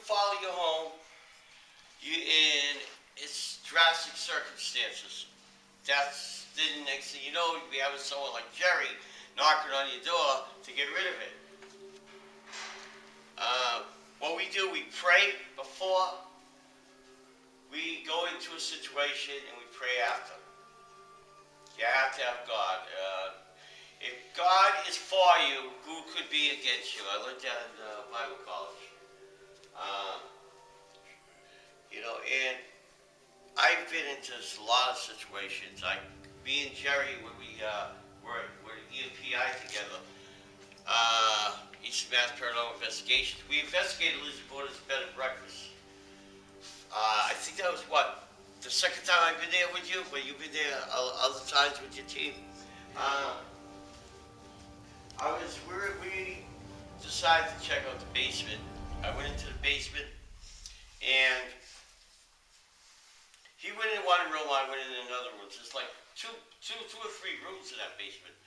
follow you home. You in it's drastic circumstances. That's the next thing you know, you'll be having someone like Jerry knocking on your door to get rid of it. What we do, we pray before we go into a situation and we pray after. You have to have God. If God is for you, who could be against you? I learned that in Bible college. And I've been into a lot of situations. Me and Jerry, when we were EMPI together, Eastern Mass Paranormal Investigations, we investigated Lizzie Borden's bed and breakfast. I think that was the second time I've been there with you, but you've been there other times with your team. We decided to check out the basement. I went into the basement, and he went in one room, I went in another room. There's like two or three rooms in that basement.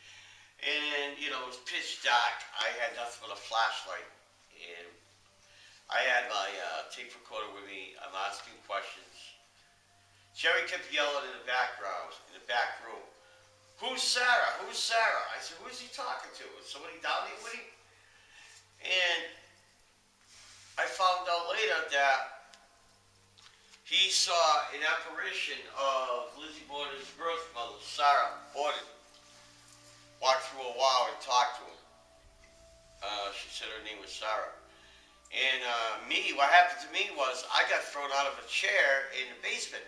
And, it was pitch dark. I had nothing but a flashlight. And I had my tape recorder with me. I'm asking questions. Jerry kept yelling in the background, in the back room. Who's Sarah? Who's Sarah? I said, who's he talking to? Is somebody down here with him? And I found out later that he saw an apparition of Lizzie Borden's birth mother, Sarah Borden, walk through a wall and talk to him. She said her name was Sarah. And what happened to me was I got thrown out of a chair in the basement.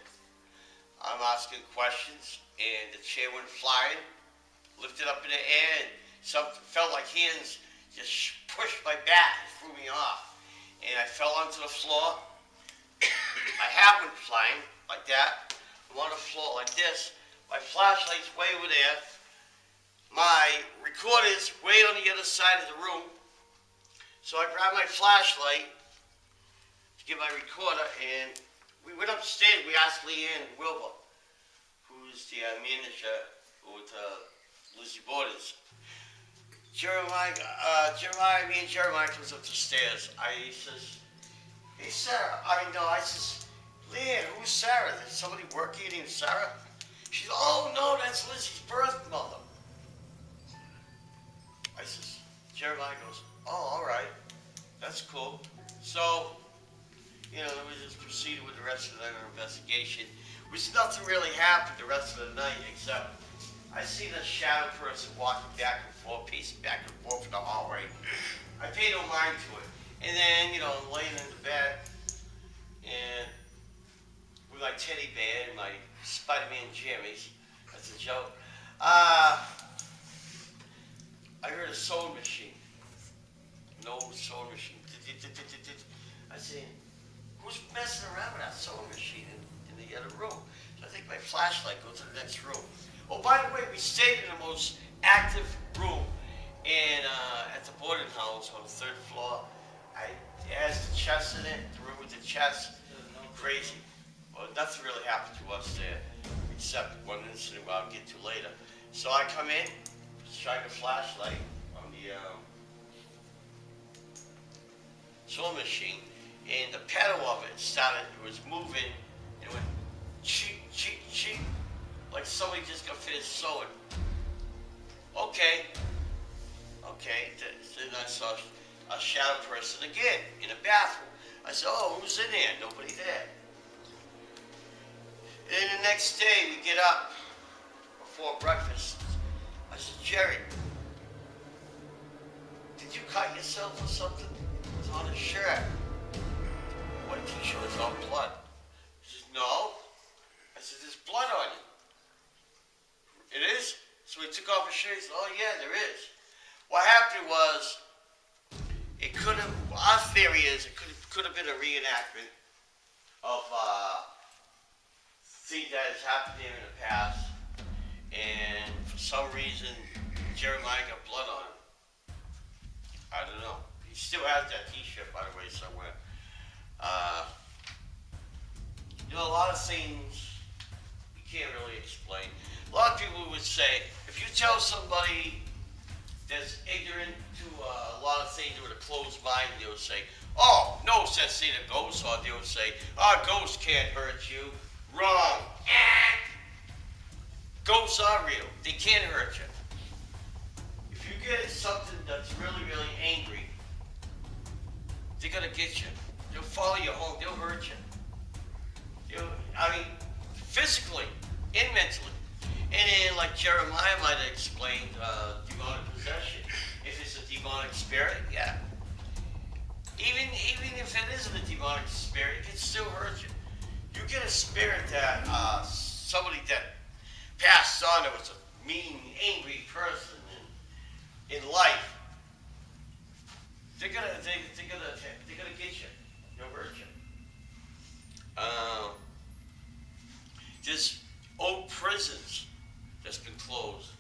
I'm asking questions, and the chair went flying, lifted up in the air, and something felt like hands just pushed my back and threw me off. And I fell onto the floor. My hat went flying like that. I'm on the floor like this. My flashlight's way over there. My recorder's way on the other side of the room. So I grabbed my flashlight to get my recorder, and we went upstairs. We asked Leanne Wilbur, who's the manager with Lizzie Borden's. Me and Jeremiah comes up the stairs. He says, hey, Sarah. I says, Leanne, who's Sarah? There's somebody working named Sarah? She's, oh, no, that's Lizzie's birth mother. I says, Jeremiah goes, oh, all right. That's cool. So, we just proceeded with the rest of the investigation, which nothing really happened the rest of the night, except I seen a shadow person walking back and forth, pacing back and forth in the hallway. I paid no mind to it. And then, I'm laying in the bed, and with my teddy bear and my Spider-Man jammies, that's a joke, I heard a sewing machine. An old sewing machine. I said, who's messing around with that sewing machine in the other room? So I take my flashlight, go to the next room. Oh, by the way, we stayed in the most active room at the boarding house on the third floor. It has the chest in it, the room with the chest. Crazy. Well, nothing really happened to us there, except one incident I'll get to later. So I come in, shine a flashlight on the sewing machine, and the pedal of it was moving, and it went cheep, cheep, cheep, like somebody just got finished sewing. Okay. Then I saw a shadow person again in the bathroom. I said, oh, who's in there? Nobody there. And then the next day, we get up before breakfast. I said, Jerry, did you cut yourself or something? It's on a shirt. White t-shirt was all blood. He says, no. I said, there's blood on it. It is? So he took off his shirt. He said, oh yeah, there is. What happened was, our theory is it could have been a reenactment of things that has happened here in the past, and for some reason, Jeremiah got blood on him. I don't know. He still has that t-shirt, by the way, somewhere. A lot of things you can't really explain. A lot of people would say, if you tell somebody that's ignorant to a lot of things with a closed mind, they would say, oh, no no sense seeing a ghost, or they would say, ghosts can't hurt you. Wrong. Ghosts are real. They can't hurt you. If you get something that's really, really angry, they're going to get you. They'll follow you home. They'll hurt you. Physically and mentally. And then, like Jeremiah might have explained, demonic possession. If it's a demonic spirit, yeah. Even if it isn't a demonic spirit, it can still hurt you. You get a spirit that somebody that passed on, that was a mean, angry person in life. They're gonna get you. They'll hurt you. There's old prisons that's been closed,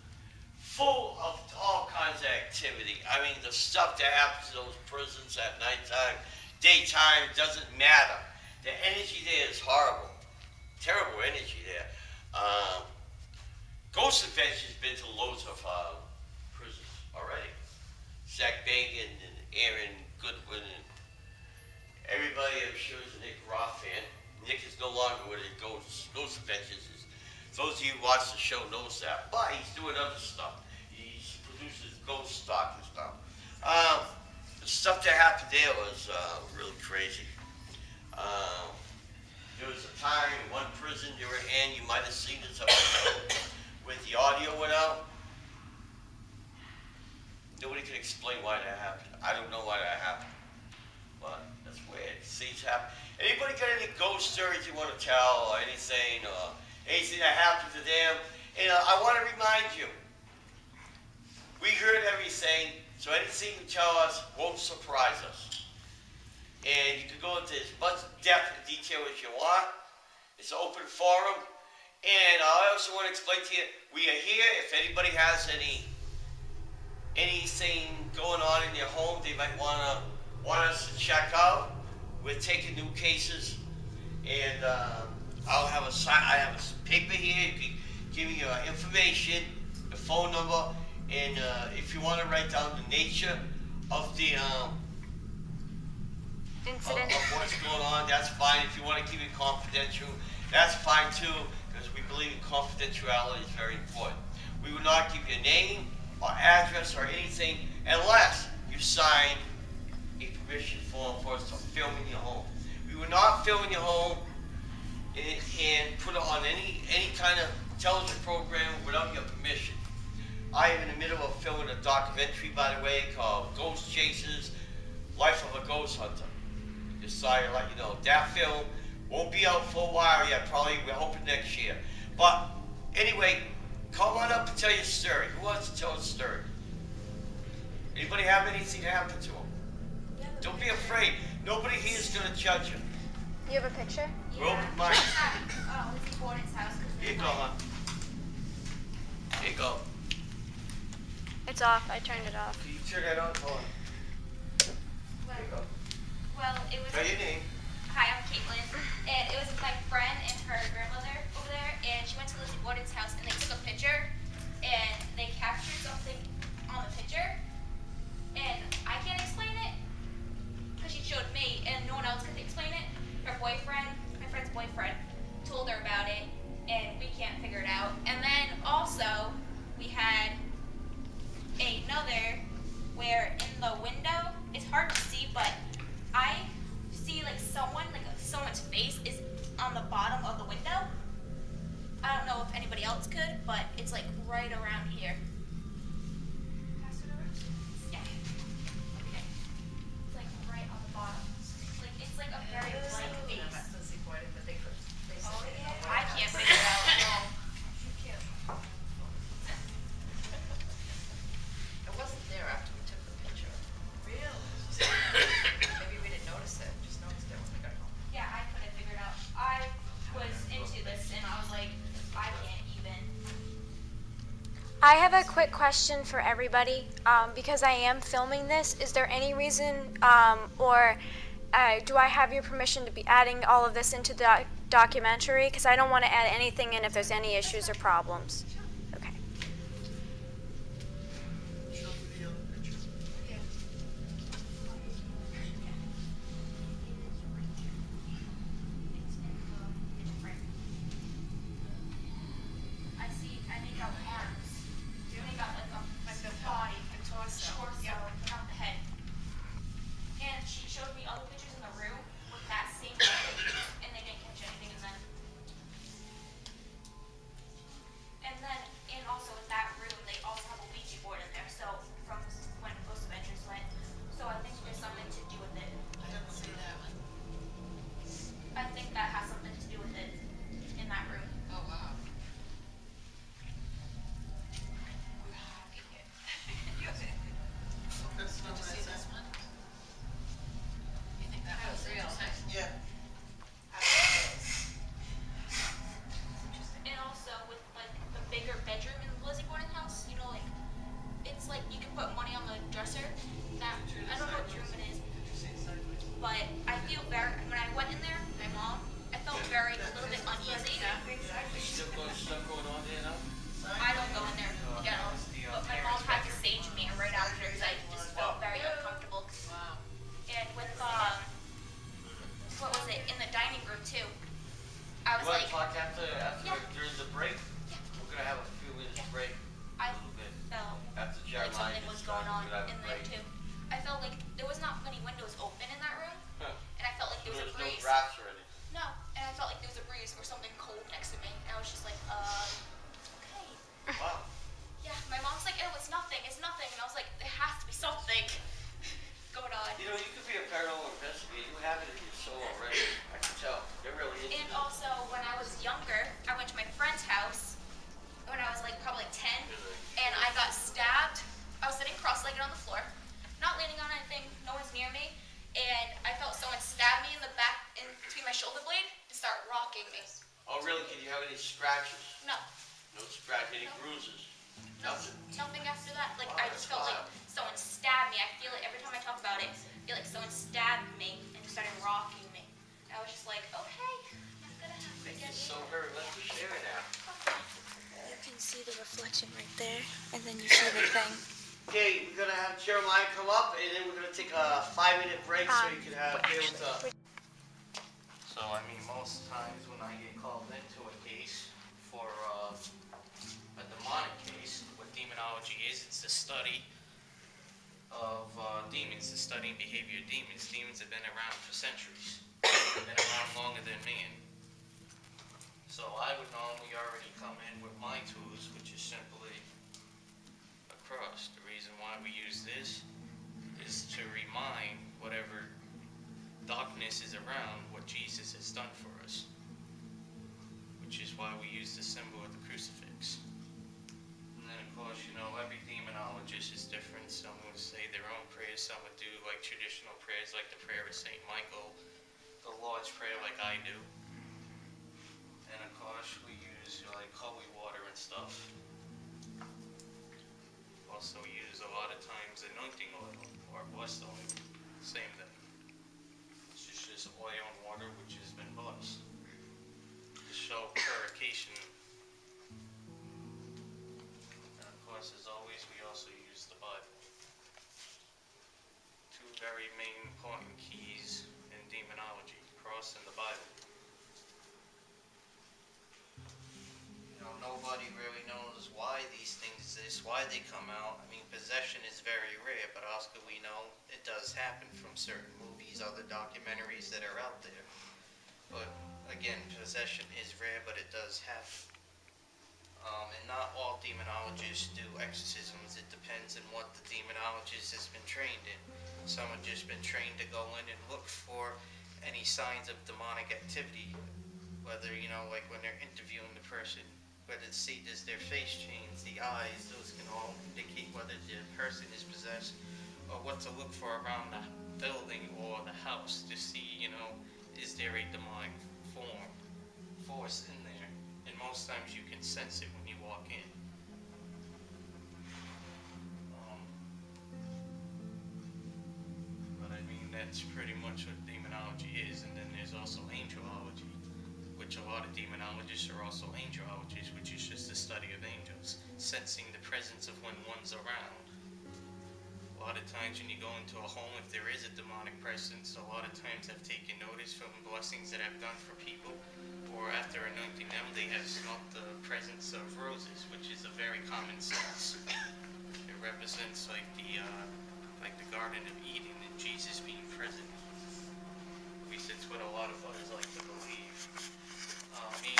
full of all kinds of activity. The stuff that happens in those prisons at nighttime, daytime, doesn't matter. The energy there is horrible. Terrible energy there. Ghost Adventure's been to loads of prisons already. Zach Bagan and Aaron Goodwin and everybody, I'm sure, is a Nick Roth fan. Nick is no longer with it. Ghost Adventures. Those of you who watch the show knows that. But he's doing other stuff. He produces ghost stock and stuff. The stuff that happened there was really crazy. There was a time in one prison they were in, you might have seen this episode, where the audio went out. Nobody can explain why that happened. I don't know why that happened. But that's weird. Things happen. Anybody got any ghost stories you want to tell, or anything that happened to them? And I want to remind you, we heard everything, so anything you tell us won't surprise us. And you can go into as much depth and detail as you want. It's an open forum. And I also want to explain to you, we are here. If anybody has anything going on in their home they might want us to check out, we're taking new cases. And I have a paper here. You can give me your information, your phone number, and if you want to write down the nature of the incident of what's going on, that's fine. If you want to keep it confidential, that's fine too, because we believe in confidentiality is very important. We will not give your name or address or anything unless you sign a permission form for us to film in your home. We will not film in your home and put it on any kind of television program without your permission. I am in the middle of filming a documentary, by the way, called Ghost Chasers, Life of a Ghost Hunter. Just so I let you know, that film won't be out for a while yet, probably we're hoping next year. But anyway, come on up and tell your story. Who wants to tell a story? Anybody have anything happen to them? Yeah, don't be afraid. Nobody here is going to judge you. You have a picture? We're open minded. Lizzie Borden's house. Here you go, hon. Here you go. It's off. I turned it off. Can you turn that on? Hold on. Here you go. Well, it was. Tell your name. Hi, I'm Caitlin, and it was my friend and her grandmother over there, and she went to Lizzie Borden's house, and they took a picture, and they captured something on the picture, and I can't explain it, because she showed me, and no one else could explain it. Her boyfriend, my friend's boyfriend, told her about it, and we can't figure it out. And then also, we had another where in the window, it's hard to see, but I see someone's face is on the bottom of the window. I don't know if anybody else could, but it's like right around here. Pass it over? Yeah. Okay. It's like right on the bottom. It's like a very light face. Oh yeah. I can't figure it out. No. It wasn't there after we took the picture. Really? Maybe we didn't notice it, just noticed it when we got home. Yeah, I couldn't figure it out. I was into this and I was like, I can't even. I have a quick question for everybody. Because I am filming this, is there any reason do I have your permission to be adding all of this into the documentary? Because I don't want to add anything in if there's any issues or problems. Okay. I make out arms. I make out like the body, The torso. torso, not the head. And she showed me other pictures in the room with that same thing, and they didn't catch anything in them. And then, and also in that room, they also have a Ouija board in there. So from when Ghost Adventures went, so I think there's something to do with it. I didn't see that one. I think that has something to do with it in that room. Oh, wow. We're hacking it. Did you see this one? You think that was real? Yeah. And also with like the bigger bedroom in the Lizzie Borden house, you know, like it's like you can put money on the dresser. That I don't know what room it is, but I feel very when I went in there, my mom, I felt very a little bit uneasy. Stuff going on there now? I don't go in there, you know, but my mom had to sage me right after because I just felt very uncomfortable. Wow. And with what was it in the dining room too? I You was want like, to talk after Yeah. during the break? We're gonna have a few minutes break. I A little bit. felt After like Jeremiah something was going on we're gonna have in a there break. too. I felt like there was not many windows open in that room, Huh. and I felt like there was a There's no breeze. drafts or anything. No, and I felt like there was a breeze or something cold next to me, and I was just like, okay. Wow. Yeah, my mom's like, oh, it's nothing, and I was like, there has to be something going on. You know, you could be a paranormal investigator. You have it in your soul already. I can tell. There really is. And also, when I was younger, I went to my friend's house when I was like probably 10, and I got stabbed. I was sitting cross-legged on the floor, not leaning on anything, no one's near me, and I felt someone stab me in the back, in between my shoulder blade, and start rocking me. Oh, really? Did you have any scratches? No, No scratches. Any No. bruises? no, Nothing. nothing after that. Like, Wow, I just felt like that's someone stabbed me. I feel it every time I talk about it. I feel like someone stabbed me and started rocking me. And I was just like, okay, I'm not gonna have to Thank get you so very much for sharing that. You can see the reflection right there, and then you see the thing. Okay, we're gonna have Jeremiah come up, and then we're gonna take a 5-minute break so you can be able to. So, I mean, most times when I get called into a case for a demonic case, what demonology is, it's the study of demons, the study and behavior of demons. Demons have been around for centuries. They've been around longer than man. So I would normally already come in with my tools, which is simply a cross. The reason why we use this is to remind whatever darkness is around what Jesus has done for us, which is why we use the symbol of the crucifix. And then, of course, you know, every demonologist is different. Some would say their own prayers, some would do like traditional prayers like the prayer of St. Michael, the Lord's Prayer like I do. And of course, we use like holy water and stuff. Also use a lot of times anointing oil or blessed oil, same thing. It's just oil and water which has been blessed to show purification. And of course, as always, we also use the Bible. Two very main important keys in demonology, cross and the Bible. You know, nobody really knows why these things exist, why they come out. I mean, possession is very rare, but also we know it does happen from certain movies, other documentaries that are out there. But again, possession is rare, but it does happen. And not all demonologists do exorcisms. It depends on what the demonologist has been trained in. Some have just been trained to go in and look for any signs of demonic activity, whether, you know, like when they're interviewing the person, whether to see does their face change, the eyes, those can all indicate whether the person is possessed, or what to look for around the building or the house to see, you know, is there a demonic force in there? And most times you can sense it when you walk in. But I mean, that's pretty much what demonology is. And then there's also angelology, which a lot of demonologists are also angelologists, which is just the study of angels, sensing the presence of when one's around. A lot of times when you go into a home, if there is a demonic presence, a lot of times I've taken notice from blessings that I've done for people, before, after anointing them, they have smelt the presence of roses, which is a very common sense. It represents like the Garden of Eden and Jesus being present. At least it's what a lot of others like to believe. Me,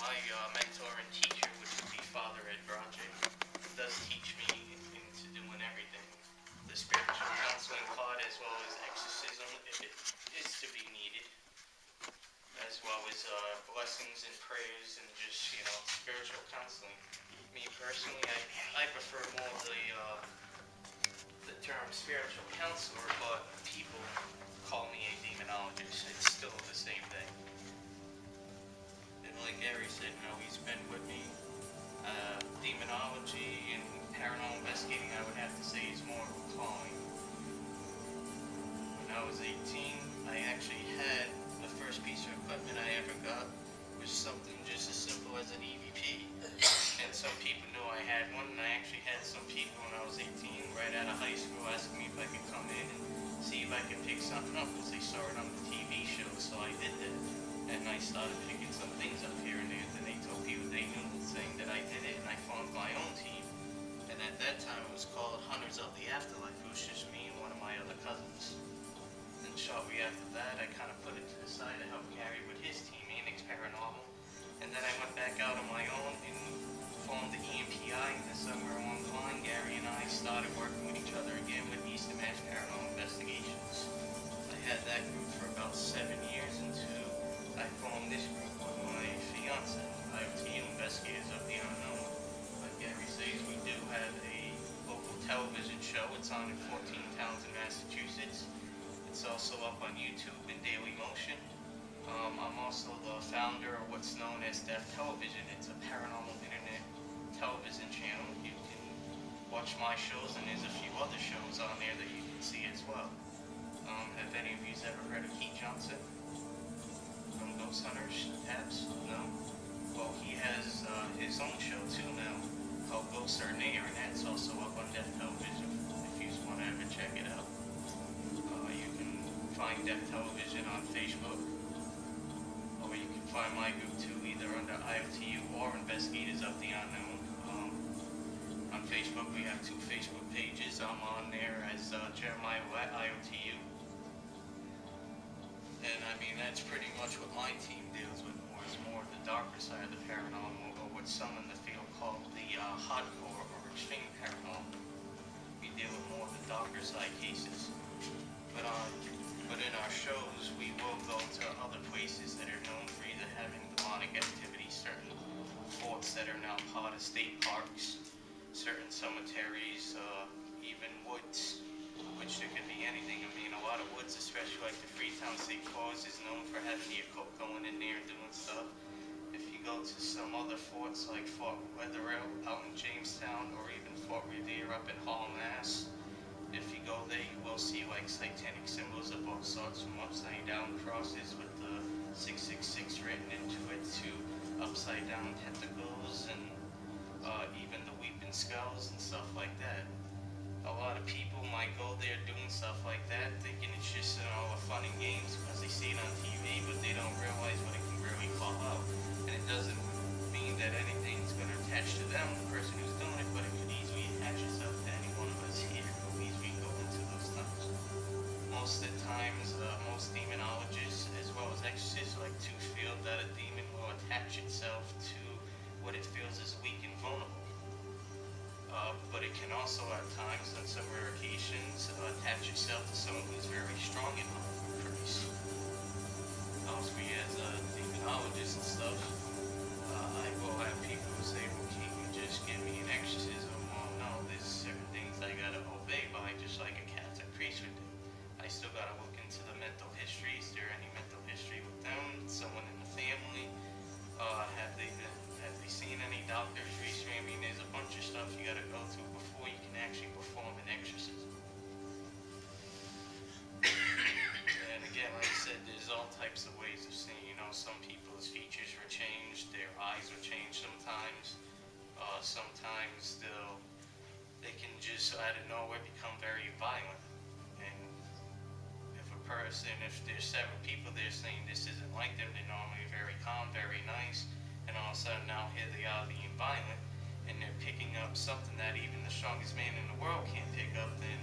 my mentor and teacher, which would be Father Ed Broderick, does teach me into doing everything. The spiritual counseling part as well as exorcism, if it is to be needed, as well as blessings and prayers and just, spiritual counseling. Me personally, I prefer more the term spiritual counselor, but people call me a demonologist. It's still the same thing. And like Gary said, he's been with me. Demonology and paranormal investigating, I would have to say, is more of a calling. When I was 18, I actually had the first piece of equipment I ever got was something just as simple as an EVP. And some people knew I had one, and I actually had some people when I was 18, right out of high school, asking me if I could come in and see if I could pick something up, because they saw it on the TV show, so I did that. And I started picking some things up here and there, and they told people they knew, saying that I did it, and I formed my own team. And at that time, it was called Hunters of the Afterlife. It was just me and one of my other cousins. And shortly after that, I kind of put it to the side to help Gary with his team, Anix Paranormal. And then I went back out on my own and formed the EMPI, and this summer along the line, Gary and I started working with each other again with Eastern Mass Paranormal Investigations. I had that group for about 7 years until I formed this group with my fiance, IoT Investigators of the Unknown. Like Gary says, we do have a local television show. It's on in 14 towns in Massachusetts. It's also up on YouTube in Daily Motion. I'm also the founder of what's known as Deaf Television. It's a paranormal internet television channel. You can watch my shows, and there's a few other shows on there that you can see as well. Have any of you ever heard of Keith Johnson from Ghost Hunters Tabs? No? Well, he has his own show too now called Ghosts Are Near, and that's also up on Deaf Television if you just want to ever check it out. You can find Deaf Television on Facebook, or you can find my group too, either under IOTU or Investigators of the Unknown. On Facebook, we have 2 Facebook pages. I'm on there as Jeremiah at IOTU. And I mean, that's pretty much what my team deals with more. It's more the darker side of the paranormal, or what some in the field call the hardcore or extreme paranormal. We deal with more of the darker side cases. But in our shows, we will go to other places that are known for either having demonic activity, certain forts that are now part of state parks, certain cemeteries, even woods, which there could be anything. I mean, a lot of woods, especially like the Freetown State Forest, is known for having the occult going in there and doing stuff. If you go to some other forts like Fort Wetherill out in Jamestown, or even Fort Revere up in Hall, Mass., if you go there, you will see like satanic symbols of both sorts, from upside down crosses with the 666 written into it, to upside down tentacles, and even the weeping skulls and stuff like that. A lot of people might go there doing stuff like that, thinking it's just all fun and games because they see it on TV, but they don't realize what it can really call out. And it doesn't mean that anything's going to attach to them, the person who's doing it, but it could easily attach itself to any one of us here who easily go into those tunnels. Most of the times, most demonologists as well as exorcists like to feel that a demon will attach itself to what it feels is weak and vulnerable. But it can also at times, on some rare occasions, attach itself to someone who's very strong in Christ. Also, as a demonologist and stuff, I will have people who say, well, can you just give me an exorcism? Well, no, there's certain things I gotta obey by, just like a Catholic priest would do. I still gotta look into the mental history. Is there any mental history with them? Someone in the family? Have they seen any doctors recently? I mean, there's a bunch of stuff you gotta go through before you can actually perform an exorcism. And again, like I said, there's all types of ways of seeing. Some people's features were changed, their eyes were changed sometimes. Sometimes they can just out of nowhere become very violent. And if a person, if there's 7 people there saying this isn't like them, they're normally very calm, very nice, and all of a sudden now here they are being violent, and they're picking up something that even the strongest man in the world can't pick up, then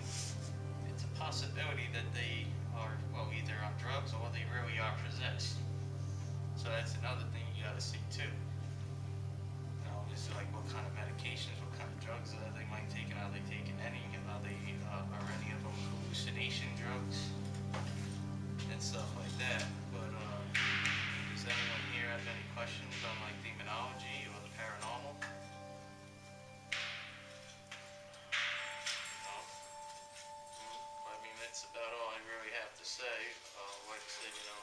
it's a possibility that they are, well, either on drugs or they really are possessed. So that's another thing you gotta see too. You know, is like what kind of medications, what kind of drugs they might take, and are they taking any? Are they are any of them hallucination drugs and stuff like that? But does anyone here have any questions on like demonology or the paranormal? No. I mean, that's about all I really have to say. Like I said, you know,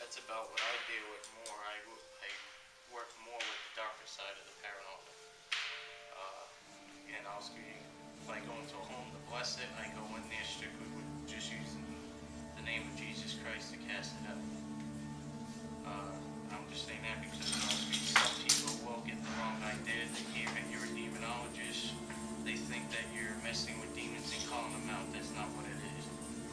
that's about what I deal with more. I work more with the darker side of the paranormal. And also, if I go into a home to bless it, I go in there strictly with just using the name of Jesus Christ to cast it out. I'm just saying that because some people will get the wrong idea. They hear that you're a demonologist. They think that you're messing with demons and calling them out. That's not what it is.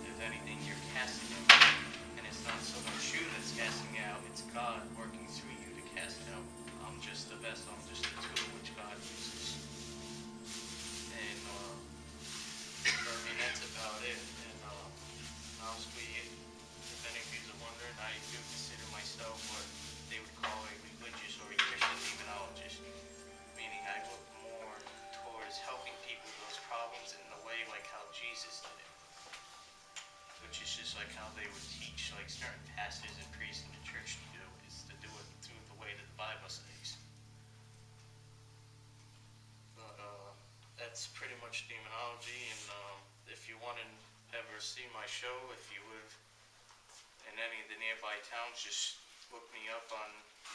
If anything, you're casting them out. And it's not so much you that's casting out, it's God working through you to cast it out. I'm just the vessel, I'm just the tool which God uses. And, I mean, that's about it. And, honestly, if any of you are wondering, I do consider myself what they would call a religious or a Christian demonologist. Meaning I look more towards helping people with those problems in the way like how Jesus did it. Which is just like how they would teach like certain pastors and priests in the church to do, is to do it through the way that the Bible says. But that's pretty much demonology, and if you want to ever see my show, if you live in any of the nearby towns, just look me up on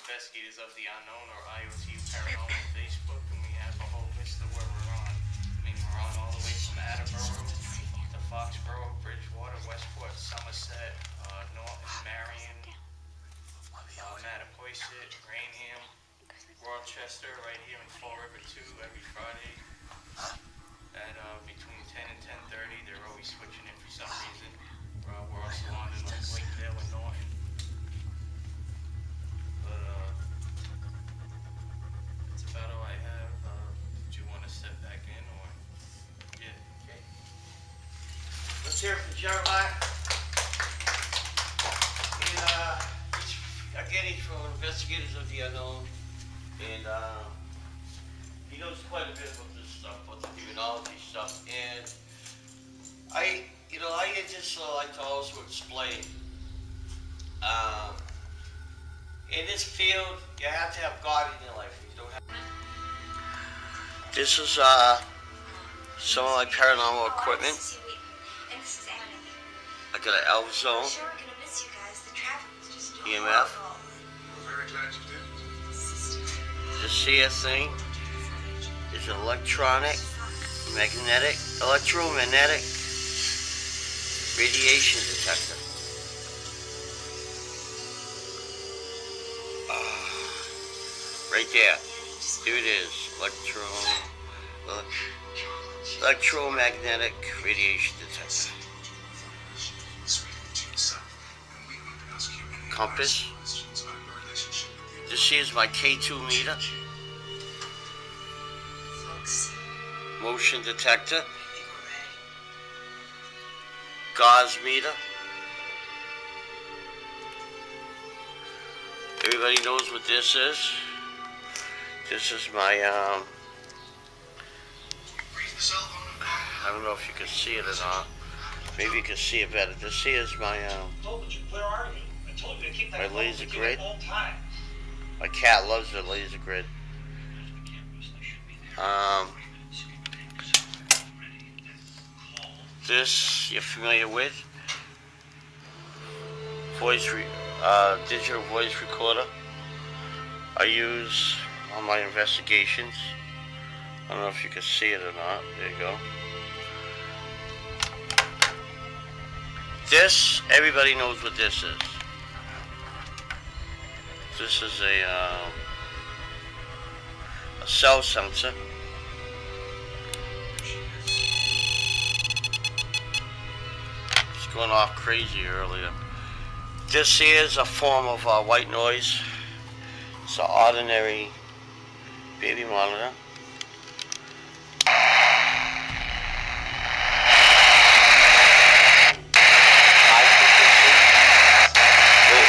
Investigators of the Unknown or IoT Paranormal on Facebook, and we have a whole list of where we're on. I mean, we're on all the way from Attleboro to Foxborough, Bridgewater, Westport, Somerset, Norton, Marion, Mattapoisett, Rainham, Rochester, right here in Fall River 2 every Friday at between 10 and 10:30. They're always switching it for some reason. We're also on in like Lakeville and Norton. But that's about all I have. Do you want to step back in or? Yeah. Okay. Let's hear it from Jeremiah. Again, he's from Investigators of the Unknown, and he knows quite a bit about this stuff, about the demonology stuff. And I just like to also explain. In this field, you have to have God in your life. You don't have. This is some of my paranormal equipment. I got an Elf Zone, EMF. This here thing is an electromagnetic radiation detector. Right there. Here it is. Electromagnetic radiation detector. Compass. This here is my K2 meter. Motion detector. Gauge meter. Everybody knows what this is. This is my I don't know if you can see it or not. Maybe you can see it better. This here is my my laser grid. My cat loves the laser grid. This you're familiar with? Digital voice recorder. I use on my investigations. I don't know if you can see it or not. There you go. This, everybody knows what this is. This is a cell sensor. Just going off crazy earlier. This here is a form of white noise. It's an ordinary baby monitor. High frequency, low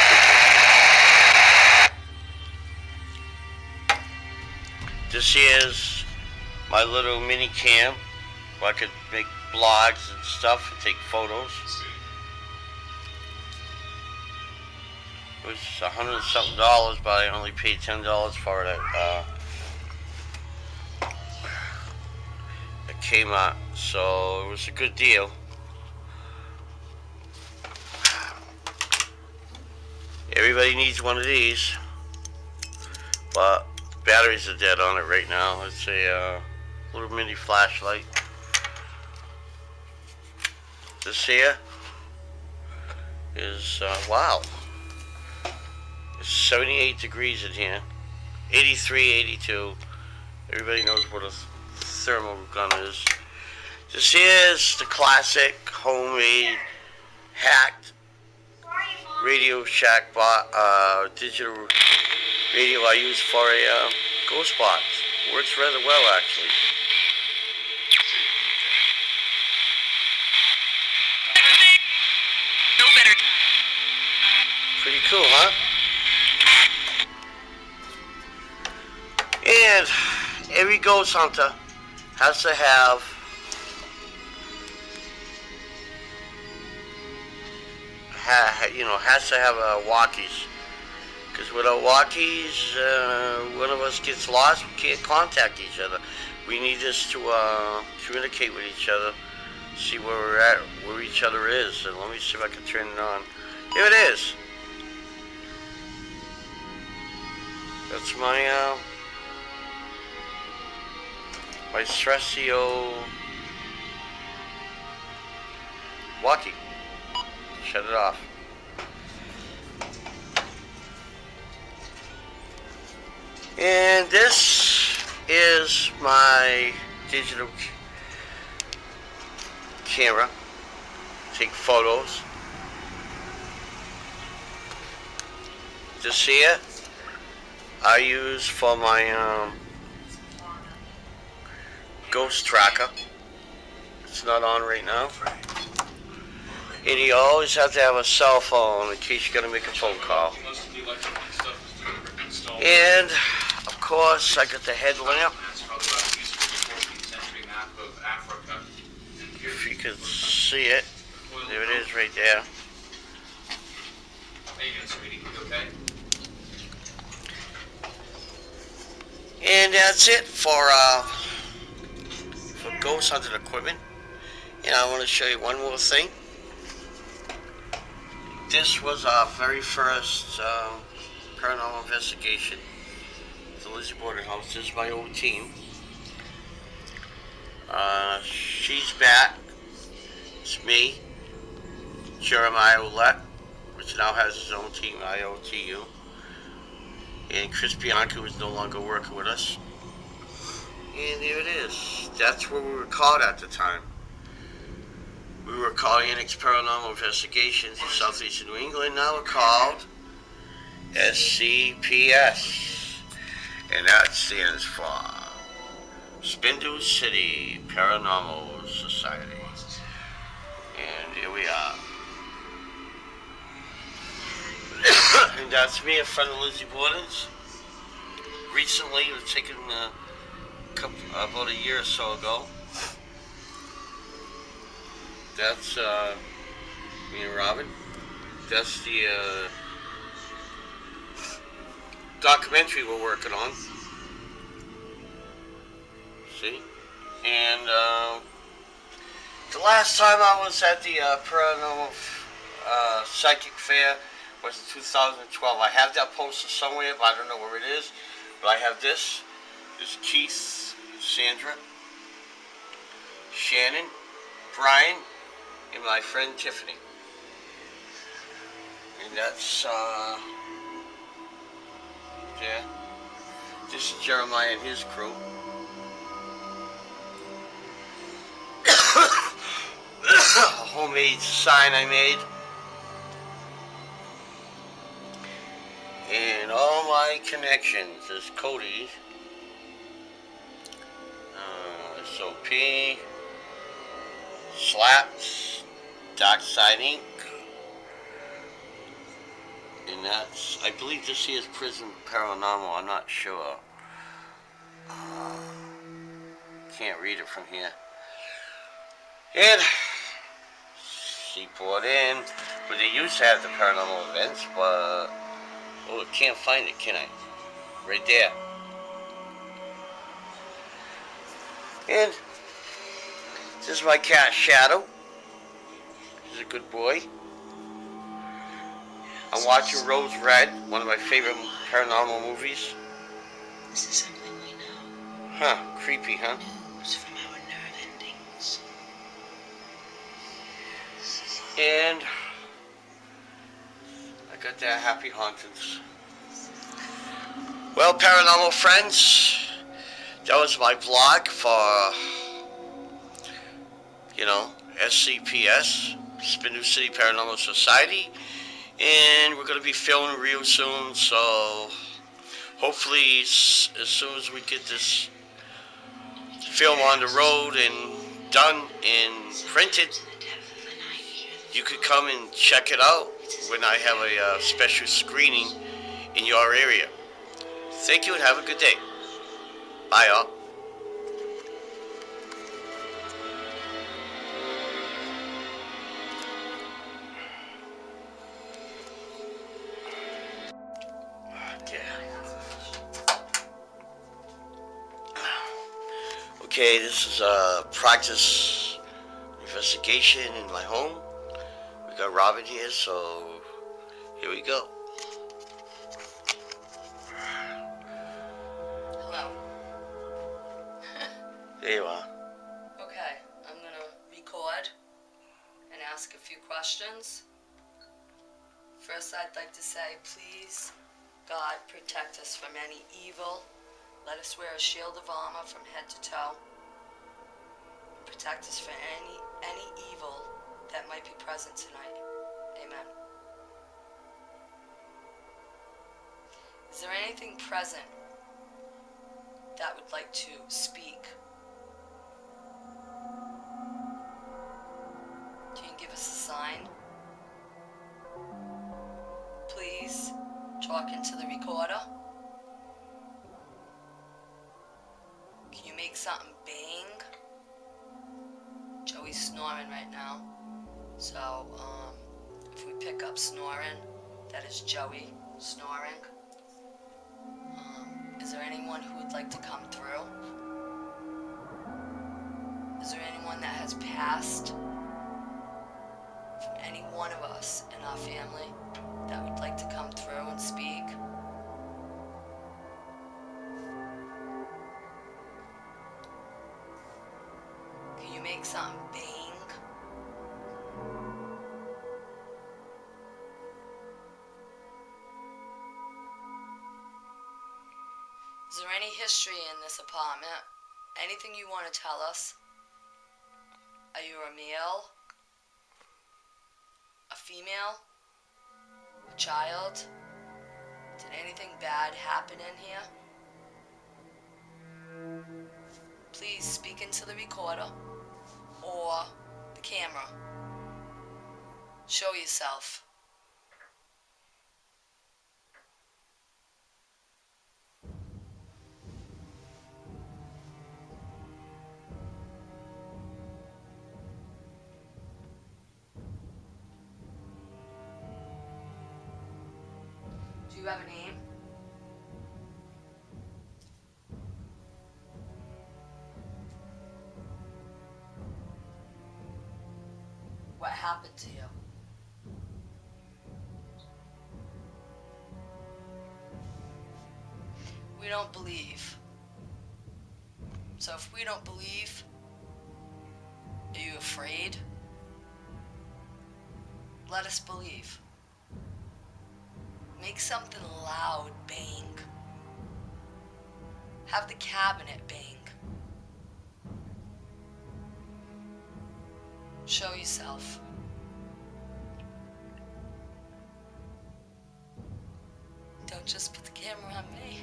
frequency. This is my little mini cam where I could make blogs and stuff and take photos. It was $100 and something, but I only paid $10 for it at Kmart, so it was a good deal. Everybody needs one of these, but the batteries are dead on it right now. It's a little mini flashlight. This here is, wow. It's 78 degrees in here. 83, 82. Everybody knows what a thermal gun is. This is the classic homemade hacked Radio Shack digital radio I use for a ghost box. Works rather well, actually. Pretty cool, huh? And every ghost hunter has to have walkies. Because without walkies, one of us gets lost, we can't contact each other. We need this to communicate with each other, see where we're at, where each other is. And let me see if I can turn it on. Here it is. That's my my Stressio walkie. Shut it off. And this is my digital camera. Take photos. This here I use for my ghost tracker. It's not on right now. And you always have to have a cell phone in case you're gonna make a phone call. And of course I got the headlamp. If you can see it, there it is right there. And that's it for ghost hunting equipment. And I want to show you one more thing. This was our very first paranormal investigation at the Lizzie Boarding House. This is my old team. She's back. It's me, Jeremiah Ouellette, which now has his own team, IOTU. And Chris Bianco is no longer working with us. And there it is. That's where we were called at the time. We were called Annex Paranormal Investigations in Southeastern New England. Now we're called SCPS. And that stands for Spindle City Paranormal Society. And here we are. And that's me in front of Lizzie Borden's. Recently, it was taken about a year or so ago. That's me and Robin. That's the documentary we're working on. See? And the last time I was at the Paranormal Psychic Fair was in 2012. I have that poster somewhere, but I don't know where it is. But I have this. There's Keith, Sandra, Shannon, Brian, and my friend Tiffany. And that's, yeah. This is Jeremiah and his crew. homemade sign I made. And all my connections. There's Cody. SOP. Slaps. Dark Side Ink. And that's, I believe this here is Prison Paranormal. I'm not sure. Can't read it from here. And Seaport Inn. But they used to have the paranormal events, but oh, I can't find it, can I? Right there. And this is my cat Shadow. He's a good boy. I'm watching Rose Red, one of my favorite paranormal movies. This is something we know. Huh, creepy, huh? News from our nerve endings. And I got that Happy Hauntings. Well, paranormal friends, that was my vlog for, SCPS, Spindle City Paranormal Society. And we're going to be filming real soon, so hopefully as soon as we get this film on the road and done and printed, you could come and check it out when I have a special screening in your area. Thank you and have a good day. Bye, all. Okay, this is a practice investigation in my home. We got Robin here, so here we go. Hello. There you are. Okay, I'm gonna record and ask a few questions. First, I'd like to say, please, God, protect us from any evil. Let us wear a shield of armor from head to toe. Protect us from any evil that might be present tonight. Amen. Is there anything present that would like to speak? Can you give us a sign? Please talk into the recorder. Can you make something bang? Joey's snoring right now. So, if we pick up snoring, that is Joey snoring. Is there anyone who would like to come through? Is there anyone that has passed from any one of us in our family that would like to come through and speak? Can you make something bang? Is there any history in this apartment? Anything you want to tell us? Are you a male? A female? A child? Did anything bad happen in here? Please speak into the recorder or the camera. Show yourself. Do you have a name? What happened to you? We don't believe. So if we don't believe, are you afraid? Let us believe. Make something loud bang. Have the cabinet bang. Show yourself. Don't just put the camera on me.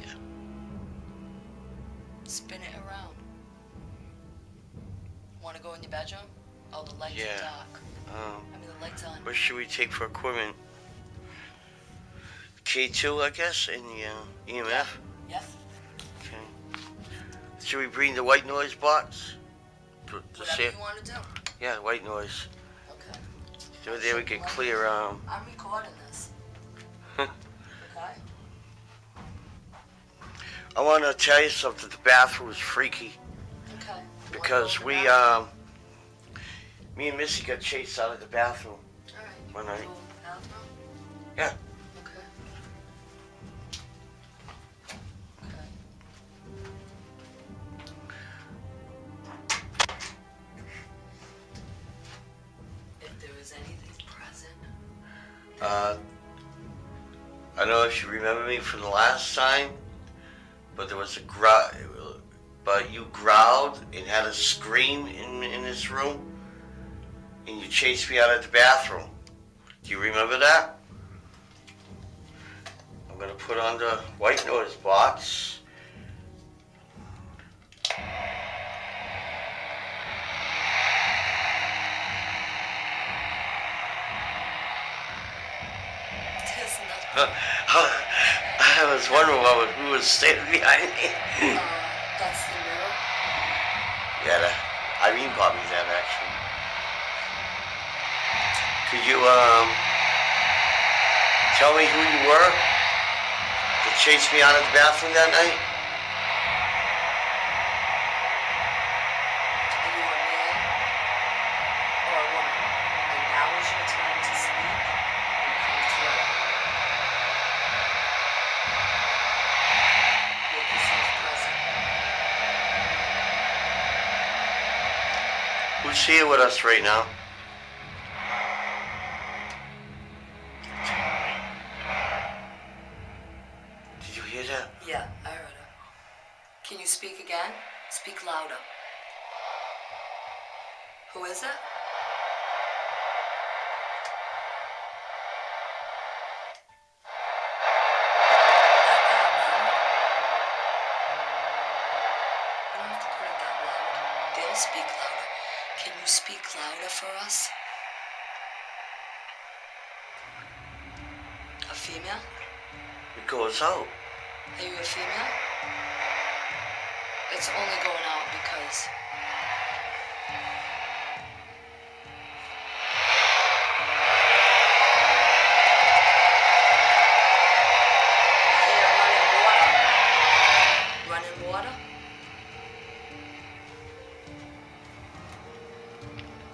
Yeah. Spin it around. Want to go in your bedroom? Oh, the lights Yeah. are dark. The lights on. What should we take for equipment? K2, I guess, and the EMF. Yep. Okay. Should we bring the white noise box? To Whatever see you it? want to do. Yeah, white noise. Okay. So there we can clear. I'm recording this. Okay. I want to tell you something. The bathroom is freaky Okay. because we, me and Missy got chased out of the bathroom. All right. One night. Go bathroom? Yeah. Okay. Okay. If there was anything present. I don't know if you remember me from the last time, but there was but you growled and had a scream in this room, and you chased me out of the bathroom. Do you remember that? I'm gonna put on the white noise box. There's nothing. I was wondering who was standing behind me. That's the mirror. Yeah, Irene bought me that actually. Could you tell me who you were that chased me out of the bathroom that night? Are you a man or a woman? And now is your time to speak and come through. Make yourself present. Who's here with us right now? Did you hear that? Yeah, I heard her. Can you speak again? Speak louder. Who is it? You don't have to put it that loud. They'll speak louder. Can you speak louder for us? A female? It goes out. Are you a female? It's only going out because I hear running water. Running water?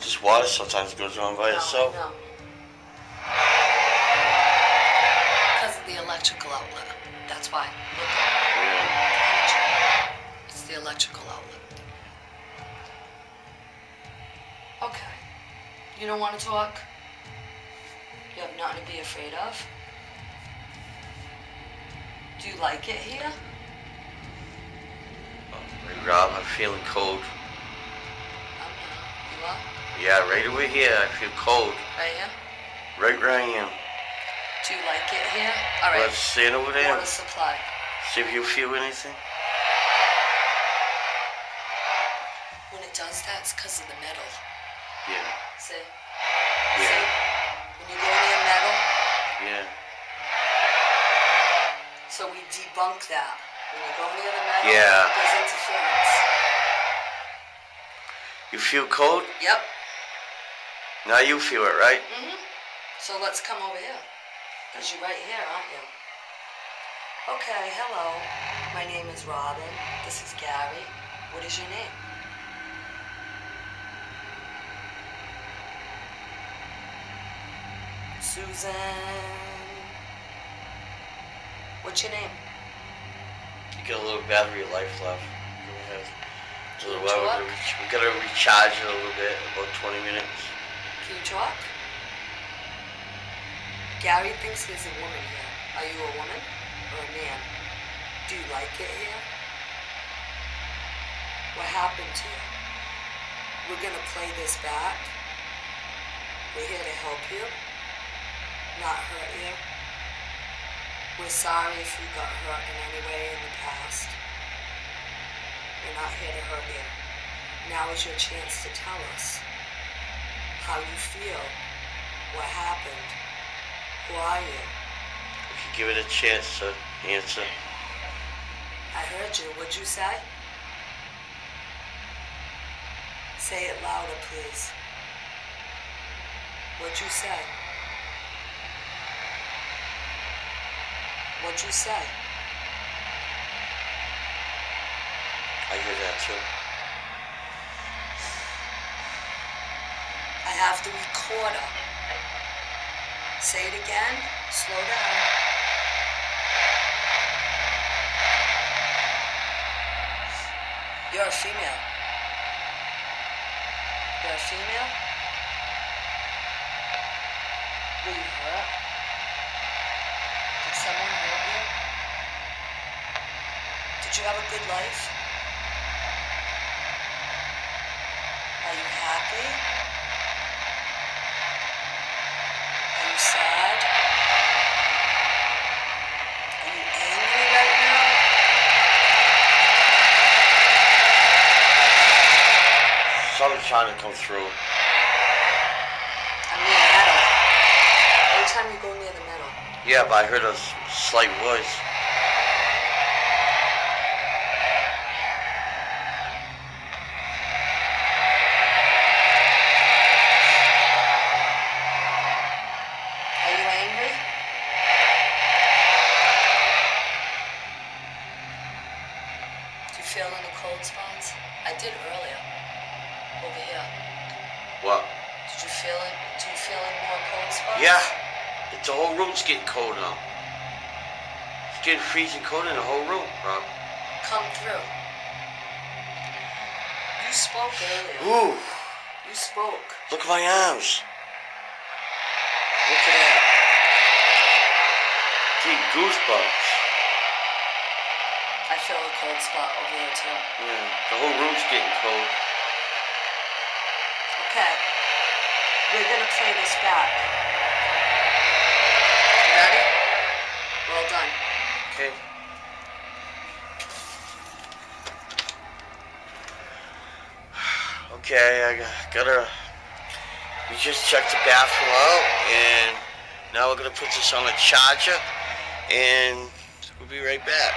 Just water sometimes goes on by itself. No. Because of the electrical outlet. That's why. Look Yeah. at it's the electrical outlet. Okay. You don't want to talk? You have nothing to be afraid of? Do you like it here? Hey, Rob, I'm feeling cold. I'm not. You are? Yeah, right over here. I feel cold. Right here? Right where I am. Do you like it here? All right. Let's stand over there. Water supply. See if you feel anything. When it does that, it's because of the metal. Yeah. See? Yeah. See? When you go near metal, Yeah. so we debunk that. When you go near the metal, Yeah. there's interference. You feel cold? Yep. Now you feel it, right? Mm-hmm. So let's come over here. Because you're right here, aren't you? Okay, hello. My name is Robin. This is Gary. What is your name? Susan. What's your name? You got a little battery life left. Go ahead. A little Can you while. talk? We gotta recharge it a little bit, about 20 minutes. Can you talk? Gary thinks there's a woman here. Are you a woman or a man? Do you like it here? What happened to you? We're gonna play this back. We're here to help you, not hurt you. We're sorry if you got hurt in any way in the past. We're not here to hurt you. Now is your chance to tell us how you feel, what happened, who are you? If you give it a chance to answer. I heard you. What'd you say? Say it louder, please. What'd you say? What'd you say? I hear that too. I have the recorder. Say it again. Slow down. You're a female. You're a female? Were you hurt? Did someone hurt you? Did you have a good life? Are you happy? Are you sad? Are you angry right now? Something's trying to come through. I'm near metal. Every time you go near the metal. Yeah, but I heard a slight voice. Are you angry? Do you feel any cold spots? I did earlier. Over here. What? Did you feel it? Do you feel any more cold spots? Yeah. The whole room's getting cold now. It's getting freezing cold in the whole room, Rob. Come through. You spoke earlier. Ooh, You spoke. look at my arms. Look at that. Getting goosebumps. I feel a cold spot over here too. Yeah, the whole room's getting cold. Okay. We're gonna play this back. You ready? Well done. Okay. Okay, gotta. We just checked the bathroom out, and now we're gonna put this on a charger, and we'll be right back.